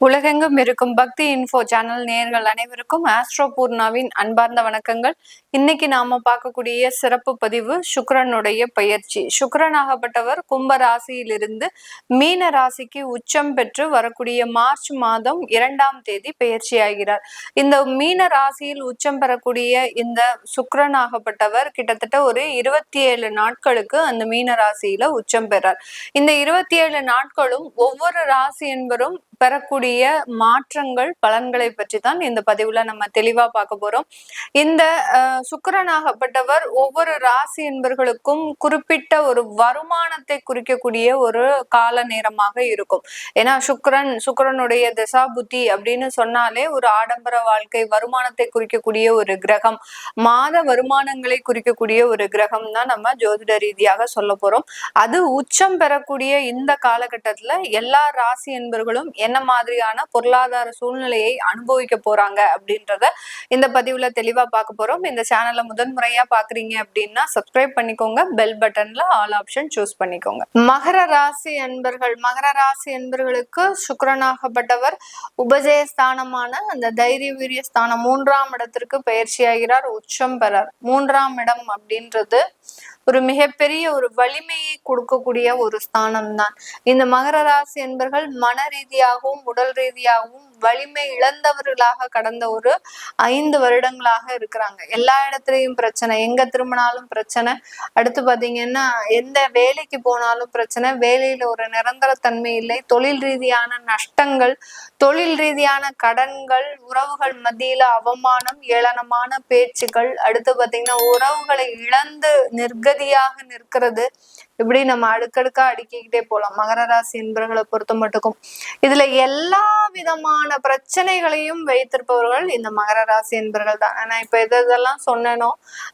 உலகெங்கும் இருக்கும் பக்தி இன்ஃபோ சேனல் நேயர்கள் அனைவருக்கும் ஆஸ்ட்ரோ பூர்ணாவின் அன்பார்ந்த வணக்கங்கள். இன்னைக்கு நாம பார்க்கக்கூடிய சிறப்பு பதிவு சுக்கிரனுடைய பயிற்சி. சுக்கிரனாகப்பட்டவர் கும்ப ராசியிலிருந்து மீன ராசிக்கு உச்சம் பெற்று வரக்கூடிய மார்ச் மாதம் 2ஆம் தேதி பயிற்சி ஆகிறார். இந்த மீன ராசியில் உச்சம் பெறக்கூடிய இந்த சுக்கிரனாகப்பட்டவர் கிட்டத்தட்ட ஒரு 27 நாட்களுக்கு அந்த மீன ராசியில உச்சம் பெறார். இந்த 27 நாட்களும் ஒவ்வொரு ராசி என்பரும் பெறக்கூடிய மாற்றங்கள் பலன்களை பற்றி தான் இந்த பதிவுல நம்ம தெளிவா பார்க்க போறோம். இந்த சுக்கிரனாகப்பட்டவர் ஒவ்வொரு ராசி என்பர்களுக்கும் குறிப்பிட்ட ஒரு வருமானத்தை குறிக்கக்கூடிய ஒரு கால நேரமாக இருக்கும். ஏன்னா சுக்கிரனுடைய தசா புத்தி அப்படின்னு சொன்னாலே ஒரு ஆடம்பர வாழ்க்கை, வருமானத்தை குறிக்கக்கூடிய ஒரு கிரகம், மாத வருமானங்களை குறிக்கக்கூடிய ஒரு கிரகம் தான் நம்ம ஜோதிட ரீதியாக சொல்ல போறோம். அது உச்சம் பெறக்கூடிய இந்த காலகட்டத்துல எல்லா ராசி என்பர்களும் என்ன மாதிரியான பொருளாதார சூழ்நிலையை அனுபவிக்க போறாங்க அப்படின்றத இந்த பதிவுல தெளிவா பார்க்க போறோம். இந்த சேனலை முதன்முறையா பாக்குறீங்க அப்படின்னா சப்ஸ்கிரைப் பண்ணிக்கோங்க, பெல் பட்டன்ல ஆல் ஆப்ஷன் சூஸ் பண்ணிக்கோங்க. மகர ராசி என்பர்களுக்கு சுக்கிரனாகப்பட்டவர் உபஜயஸ்தானமான அந்த தைரிய வீரிய ஸ்தானம் 3ஆம் இடத்திற்கு பயிற்சி ஆகிறார், உச்சம் பெறார். 3ஆம் இடம் அப்படின்றது ஒரு மிகப்பெரிய ஒரு வலிமையை கொடுக்கக்கூடிய ஒரு ஸ்தானம் தான். இந்த மகர ராசி என்பர்கள் மன ரீதியாகவும் உடல் ரீதியாகவும் வலிமை இழந்தவர்களாக கடந்த ஒரு 5 வருடங்களாக இருக்கிறாங்க. எல்லா இடத்துலயும் பிரச்சனை, எங்க திரும்பினாலும் பிரச்சனை. அடுத்து பாத்தீங்கன்னா எந்த வேலைக்கு போனாலும் பிரச்சனை, வேலையில ஒரு நிரந்தர தன்மை இல்லை, தொழில் ரீதியான நஷ்டங்கள், தொழில் ரீதியான கடன்கள், உறவுகள் மத்தியில அவமானம், ஏளனமான பேச்சுக்கள், அடுத்து பாத்தீங்கன்னா உறவுகளை இழந்து நிர்கதியாக நிற்கிறது. இப்படி நம்ம அடுக்கடுக்கா அடுக்கிக்கிட்டே போலாம் மகர ராசி என்பர்களை பொறுத்த மட்டுக்கும். இதுல எல்லா விதமான பிரச்சனைகளையும் வைத்திருப்பவர்கள் இந்த மகர ராசி என்பர்கள் தான். ஆனா இப்ப எதெல்லாம் சொன்னனோ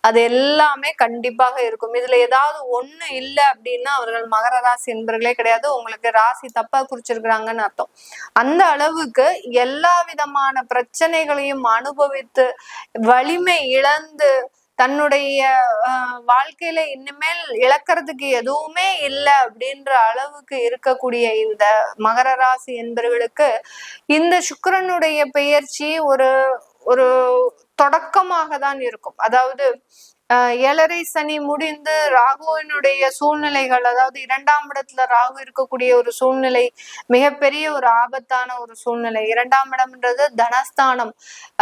அது எல்லாமே கண்டிப்பாக இருக்கும். இதுல ஏதாவது ஒண்ணு இல்லை அப்படின்னா அவர்கள் மகர ராசி என்பர்களே கிடையாது, உங்களுக்கு ராசி தப்பா குறிச்சிருக்கிறாங்கன்னு அர்த்தம். அந்த அளவுக்கு எல்லா விதமான பிரச்சனைகளையும் அனுபவித்து வலிமை இழந்து தன்னுடைய வாழ்க்கையில இனிமேல் இழக்கிறதுக்கு எதுவுமே இல்லை அப்படின்ற அளவுக்கு இருக்கக்கூடிய இந்த மகர ராசி என்பவர்களுக்கு இந்த சுக்கிரனுடைய பெயர்ச்சி ஒரு ஒரு தொடக்கமாக தான் இருக்கும். அதாவது 7.5 சனி முடிந்து ராகுவினுடைய சூழ்நிலைகள், அதாவது 2ஆம் இடத்துல ராகு இருக்கக்கூடிய ஒரு சூழ்நிலை மிகப்பெரிய ஒரு ஆபத்தான ஒரு சூழ்நிலை. 2ஆம் இடம்ன்றது தனஸ்தானம்,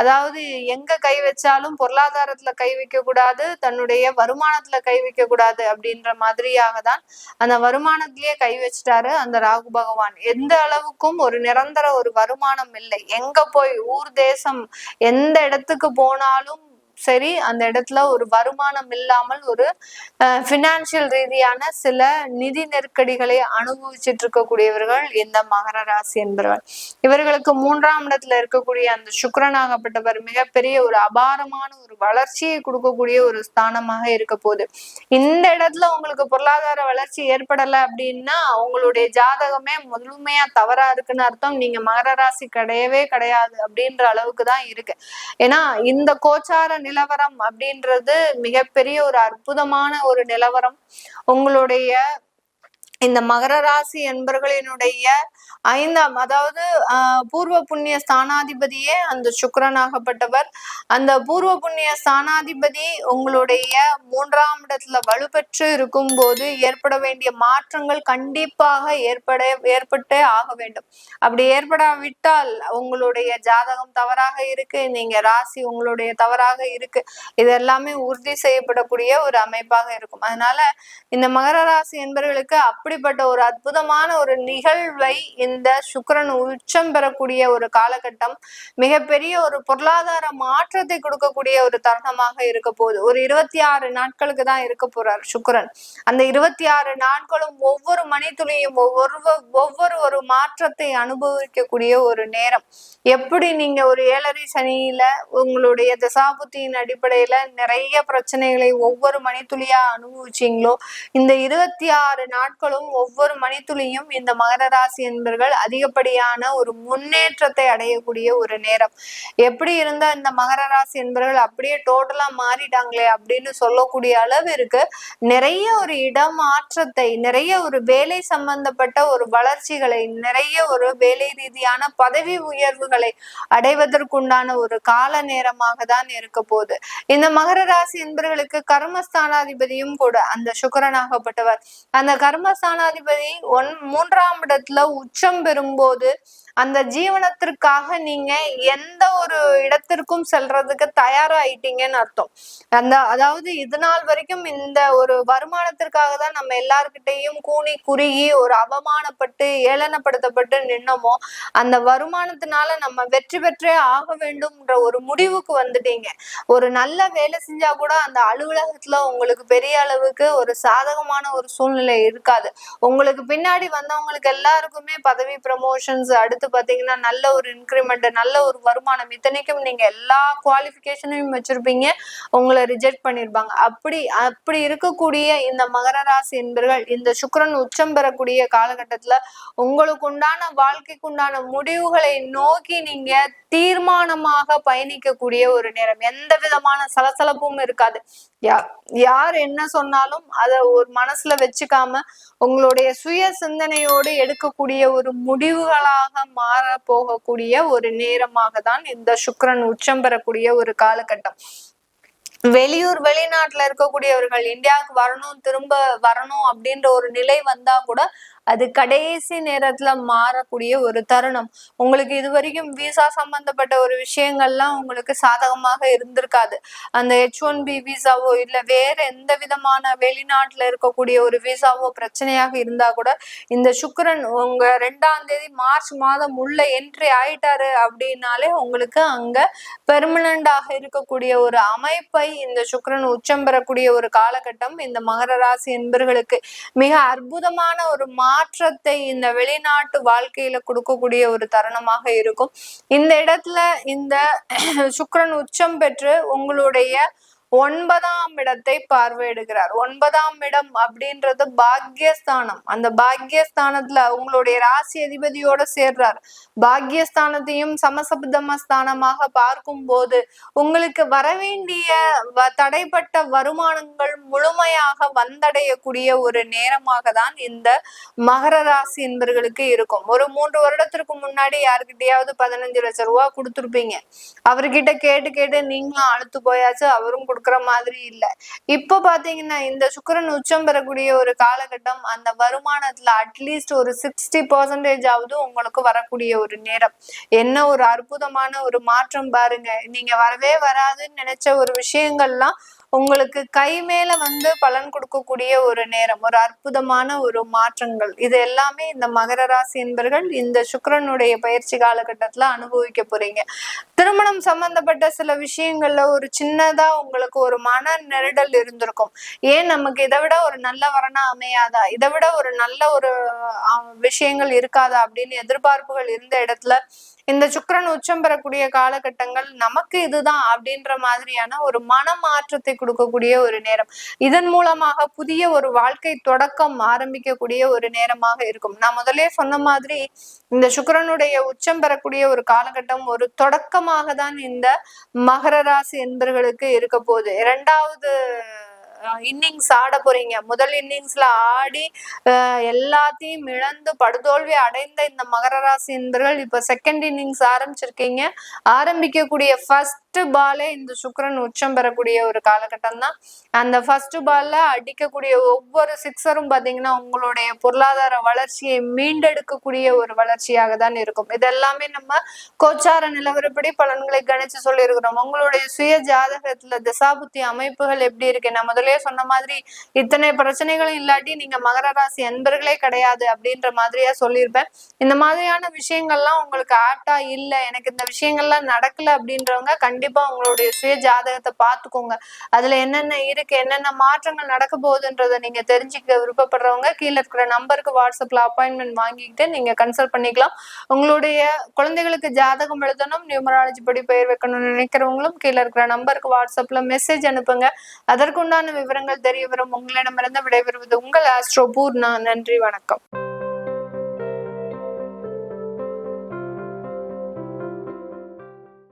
அதாவது எங்க கை வச்சாலும் பொருளாதாரத்துல கை வைக்க கூடாது, தன்னுடைய வருமானத்துல கை வைக்க கூடாது அப்படின்ற மாதிரியாக தான் அந்த வருமானத்திலேயே கை வச்சுட்டாரு அந்த ராகு பகவான். எந்த அளவுக்கும் ஒரு நிரந்தர ஒரு வருமானம் இல்லை. எங்க போய் ஊர் தேசம் எந்த இடத்துக்கு போனாலும் சரி, அந்த இடத்துல ஒரு வருமானம் இல்லாமல் ஒரு பினான்சியல் ரீதியான சில நிதி நெருக்கடிகளை அனுபவிச்சுட்டு இருக்கக்கூடியவர்கள் இந்த மகர ராசி என்பவர்கள். இவர்களுக்கு 3ஆம் இடத்துல இருக்கக்கூடிய அந்த சுக்கிரனாகப்பட்டவர் மிகப்பெரிய ஒரு அபாரமான ஒரு வளர்ச்சியை கொடுக்கக்கூடிய ஒரு ஸ்தானமாக இருக்க போகுது. இந்த இடத்துல உங்களுக்கு பொருளாதார வளர்ச்சி ஏற்படலை அப்படின்னா உங்களுடைய ஜாதகமே முழுமையா தவறா இருக்குன்னு அர்த்தம். நீங்க மகர ராசி கிடையவே கிடையாது அப்படின்ற அளவுக்கு தான் இருக்கு. ஏன்னா இந்த கோச்சார நிலவரம் அப்படின்றது மிகப்பெரிய ஒரு அற்புதமான ஒரு நிலவரம். உங்களுடைய இந்த மகர ராசி என்பர்களினுடைய 5ஆம், அதாவது பூர்வ புண்ணிய ஸ்தானாதிபதியே அந்த சுக்கிரனாகப்பட்டவர். அந்த பூர்வ புண்ணிய ஸ்தானாதிபதி உங்களுடைய 3ஆம் இடத்துல வலுப்பெற்று இருக்கும் போது ஏற்பட வேண்டிய மாற்றங்கள் கண்டிப்பாக ஏற்பட்டே ஆக வேண்டும். அப்படி ஏற்படாவிட்டால் உங்களுடைய ஜாதகம் தவறாக இருக்கு, நீங்க ராசி உங்களுடைய தவறாக இருக்கு, இது எல்லாமே உறுதி செய்யப்படக்கூடிய ஒரு அமைப்பாக இருக்கும். அதனால இந்த மகர ராசி என்பவர்களுக்கு அப்படிப்பட்ட ஒரு அற்புதமான ஒரு நிகழ்வை இந்த சுக்கிரன் உச்சம் பெறக்கூடிய ஒரு காலகட்டம் மிகப்பெரிய ஒரு பொருளாதார மாற்றத்தை கொடுக்கக்கூடிய ஒரு தருணமாக இருக்க போகுது. ஒரு 26 நாட்களுக்கு தான் இருக்க போறார் சுக்கிரன். அந்த 26 நாட்களும் ஒவ்வொரு மணித்துளியும் ஒவ்வொரு ஒரு மாற்றத்தை அனுபவிக்கக்கூடிய ஒரு நேரம். எப்படி நீங்க ஒரு 7.5 சனியில உங்களுடைய தசாபுத்தியின் அடிப்படையில நிறைய பிரச்சனைகளை ஒவ்வொரு மணித்துளியா அனுபவிச்சீங்களோ, இந்த 26 நாட்களும் நாளும் ஒவ்வொரு மணித்துளியும் இந்த மகர ராசி என்பர்கள் அதிகப்படியான ஒரு முன்னேற்றத்தை அடையக்கூடிய ஒரு நேரம். எப்படி இருந்த இந்த மகர ராசி என்பர்கள் அப்படியே டோட்டலா மாறிட்டாங்களே அப்படின்னு சொல்லக்கூடிய அளவிற்கு நிறைய ஒரு இடமாற்றத்தை, நிறைய ஒரு வேலை சம்பந்தப்பட்ட ஒரு வளர்ச்சிகளை, நிறைய ஒரு வேலை ரீதியான பதவி உயர்வுகளை அடைவதற்குண்டான ஒரு கால நேரமாக தான் இருக்க போகுது. இந்த மகர ராசி என்பர்களுக்கு கர்மஸ்தானாதிபதியும் கூட அந்த சுக்கிரனாகப்பட்டவர். அந்த கர்மஸ்தானாதிபதி 3ஆம் இடத்துல உச்சம் பெறும்போது அந்த ஜீவனத்திற்காக நீங்க எந்த ஒரு இடத்திற்கும் செல்றதுக்கு தயாராயிட்டீங்கன்னு அர்த்தம். அதாவது இது நாள் வரைக்கும் இந்த ஒரு வருமானத்திற்காக தான் நம்ம எல்லார்கிட்டையும் கூனி குறுகி ஒரு அவமானப்பட்டு ஏளனப்படுத்தப்பட்டு நின்னோமோ, அந்த வருமானத்தினால நம்ம வெற்றி பெற்றே ஆக வேண்டும்ன்ற ஒரு முடிவுக்கு வந்துட்டீங்க. ஒரு நல்ல வேலை செஞ்சா கூட அந்த அலுவலகத்துல உங்களுக்கு பெரிய அளவுக்கு ஒரு சாதகமான ஒரு சூழ்நிலை இருக்காது. உங்களுக்கு பின்னாடி வந்தவங்களுக்கு எல்லாருக்குமே பதவி ப்ரமோஷன்ஸ், அடுத்து பாத்தீங்கன்னா நல்ல ஒரு இன்கிரிமெண்ட், நல்ல ஒரு வருமானம், இத்தனைக்கும் நீங்க எல்லா குவாலிஃபிகேஷனையும் வச்சிருப்பீங்க, உங்களை ரிஜெக்ட் பண்ணிருப்பாங்க. அப்படி இருக்கக்கூடிய இந்த மகர ராசி என்பர்கள் இந்த சுக்கிரன் உச்சம் பெறக்கூடிய காலகட்டத்துல உங்களுக்கு உண்டான வாழ்க்கைக்கு உண்டான முடிவுகளை நோக்கி நீங்க தீர்மானமாக பயணிக்கக்கூடிய ஒரு நேரம். எந்த விதமான சலசலப்பும் இருக்காது. யார் என்ன சொன்னாலும் அதை ஒரு மனசுல வச்சுக்காம உங்களுடைய சுய சிந்தனையோடு எடுக்கக்கூடிய ஒரு முடிவுகளாக மாற போகக்கூடிய ஒரு நேரமாக தான் இந்த சுக்கிரன் உச்சம் பெறக்கூடிய ஒரு காலகட்டம். வெளிநாட்டுல இருக்கக்கூடியவர்கள் இந்தியாவுக்கு வரணும், திரும்ப வரணும் அப்படின்ற ஒரு நிலை வந்தா கூட அது கடைசி நேரத்துல மாறக்கூடிய ஒரு தருணம். உங்களுக்கு இது வரைக்கும் விசா சம்பந்தப்பட்ட ஒரு விஷயங்கள்லாம் உங்களுக்கு சாதகமாக இருந்திருக்காது. அந்த H1B விசாவோ இல்ல வேற எந்த விதமான வெளிநாட்டுல இருக்கக்கூடிய ஒரு விசாவோ பிரச்சனையாக இருந்தா கூட இந்த சுக்கிரன் உங்க 2ஆம் தேதி மார்ச் மாதம் உள்ள என்ட்ரி ஆயிட்டாரு அப்படின்னாலே உங்களுக்கு அங்க பெர்மனண்டாக இருக்கக்கூடிய ஒரு அமைப்பை இந்த சுக்கிரன் உச்சம் பெறக்கூடிய ஒரு காலகட்டம் இந்த மகர ராசி என்பர்களுக்கு மிக அற்புதமான ஒரு மாற்றத்தை இந்த வெளிநாட்டு வாழ்க்கையில கொடுக்கக்கூடிய ஒரு தருணமாக இருக்கும். இந்த இடத்துல இந்த சுக்கிரன் உச்சம் பெற்று உங்களுடைய 9ஆம் இடத்தை பார்வையிடுகிறார். 9ஆம் இடம் அப்படின்றது பாக்யஸ்தானம். அந்த பாக்யஸ்தானத்துல உங்களுடைய ராசி அதிபதியோட சேர்றார். பாக்யஸ்தானத்தையும் சமசப்தமஸ்தானமாக பார்க்கும் போது உங்களுக்கு வரவேண்டிய தடைப்பட்ட வருமானங்கள் முழுமையாக வந்தடையக்கூடிய ஒரு நேரமாக தான் இந்த மகர ராசி என்பர்களுக்கு இருக்கும். ஒரு 3 வருடத்திற்கு முன்னாடி யாருக்கிட்டையாவது 15 லட்சம் ரூபாய் கொடுத்துருப்பீங்க. அவர்கிட்ட கேட்டு நீங்களும் அழுத்து போயாச்சு, அவரும் கொடுக்குற மாதிரி இல்ல. இப்ப பாத்தீங்கன்னா இந்த சுக்கிரன் உச்சம் பெறக்கூடிய ஒரு காலகட்டம், அந்த வருமானத்துல அட்லீஸ்ட் ஒரு 60% ஆவது உங்களுக்கு வரக்கூடிய ஒரு நேரம். என்ன ஒரு அற்புதமான ஒரு மாற்றம் பாருங்க. நீங்க வரவே வராதுன்னு நினைச்ச ஒரு விஷயங்கள்லாம் உங்களுக்கு கை மேல பலன் கொடுக்கக்கூடிய ஒரு நேரம், ஒரு அற்புதமான ஒரு மாற்றங்கள். இது எல்லாமே இந்த மகர ராசி என்பர்கள் இந்த சுக்கிரனுடைய பயிற்சி காலகட்டத்துல அனுபவிக்க போறீங்க. திருமணம் சம்பந்தப்பட்ட சில விஷயங்கள்ல ஒரு சின்னதா உங்களுக்கு ஒரு மன நெருடல் இருந்திருக்கும். ஏன் நமக்கு இதை விட ஒரு நல்ல வரனா அமையாதா, இதை விட ஒரு நல்ல ஒரு விஷயங்கள் இருக்காதா அப்படின்னு எதிர்பார்ப்புகள் இருந்த இடத்துல இந்த சுக்கிரன் உச்சம் பெறக்கூடிய காலகட்டங்கள் நமக்கு இதுதான் அப்படின்ற மாதிரியான ஒரு மனமாற்றத்தை கொடுக்கக்கூடிய ஒரு நேரம். இதன் மூலமாக புதிய ஒரு வாழ்க்கை தொடக்கம் ஆரம்பிக்கக்கூடிய ஒரு நேரமாக இருக்கும். நான் முதலே சொன்ன மாதிரி இந்த சுக்கிரனுடைய உச்சம் பெறக்கூடிய ஒரு காலகட்டம் ஒரு தொடக்கமாக தான் இந்த மகர ராசி என்பர்களுக்கு இருக்க போகுது. 2வது இன்னிங்ஸ் ஆட போறீங்க. முதல் இன்னிங்ஸ்ல ஆடி எல்லாத்தையும் இழந்து படுதோல்வி அடைந்த இந்த மகர ராசி என்பர்கள் இப்ப செகண்ட் இன்னிங்ஸ் ஆரம்பிச்சிருக்கீங்க. ஆரம்பிக்கக்கூடிய ஃபர்ஸ்ட் பாலே இந்த சுக்கிரன் உச்சம் பெறக்கூடிய ஒரு காலகட்டம் தான். அந்த ஃபர்ஸ்ட் பால்ல அடிக்கக்கூடிய ஒவ்வொரு சிக்ஸரும் பாத்தீங்கன்னா உங்களுடைய பொருளாதார வளர்ச்சியை மீண்டெடுக்கக்கூடிய ஒரு வளர்ச்சியாக தான் இருக்கும். இதெல்லாமே நம்ம கோச்சார நிலவரப்படி பலன்களை கணிச்சு சொல்லியிருக்கிறோம். உங்களுடைய சுய ஜாதகத்துல திசாபுத்தி அமைப்புகள் எப்படி இருக்கு? நான் முதலே சொன்ன மாதிரி இத்தனை பிரச்சனைகளும் இல்லாட்டி நீங்க மகர ராசி அன்பர்களே கிடையாது அப்படின்ற மாதிரியா சொல்லியிருப்பேன். இந்த மாதிரியான விஷயங்கள்லாம் உங்களுக்கு ஆப்டா இல்ல, எனக்கு இந்த விஷயங்கள்லாம் நடக்கல அப்படின்றவங்க கண்டிப்பா உங்களுடைய சுய ஜாதகத்தை பார்த்துக்கோங்க. அதுல என்னென்ன இருக்கு, என்னென்ன மாற்றங்கள் நடக்க போகுதுன்றத நீங்க தெரிஞ்சுக்க விருப்பப்படுறவங்க கீழே இருக்கிற நம்பருக்கு வாட்ஸ்அப்ல அப்பாயின்மெண்ட் வாங்கிக்கிட்டு நீங்க கன்சல்ட் பண்ணிக்கலாம். உங்களுடைய குழந்தைகளுக்கு ஜாதகம் எழுதணும், நியூமராலஜி படி பெயர் வைக்கணும்னு நினைக்கிறவங்களும் கீழே இருக்கிற நம்பருக்கு வாட்ஸ்அப்ல மெசேஜ் அனுப்புங்க. அதற்குண்டான விவரங்கள் தெரிய வரும். உங்களிடமிருந்து விடைபெறுவது உங்கள் ஆஸ்ட்ரோ பூர்ணா. நன்றி, வணக்கம்.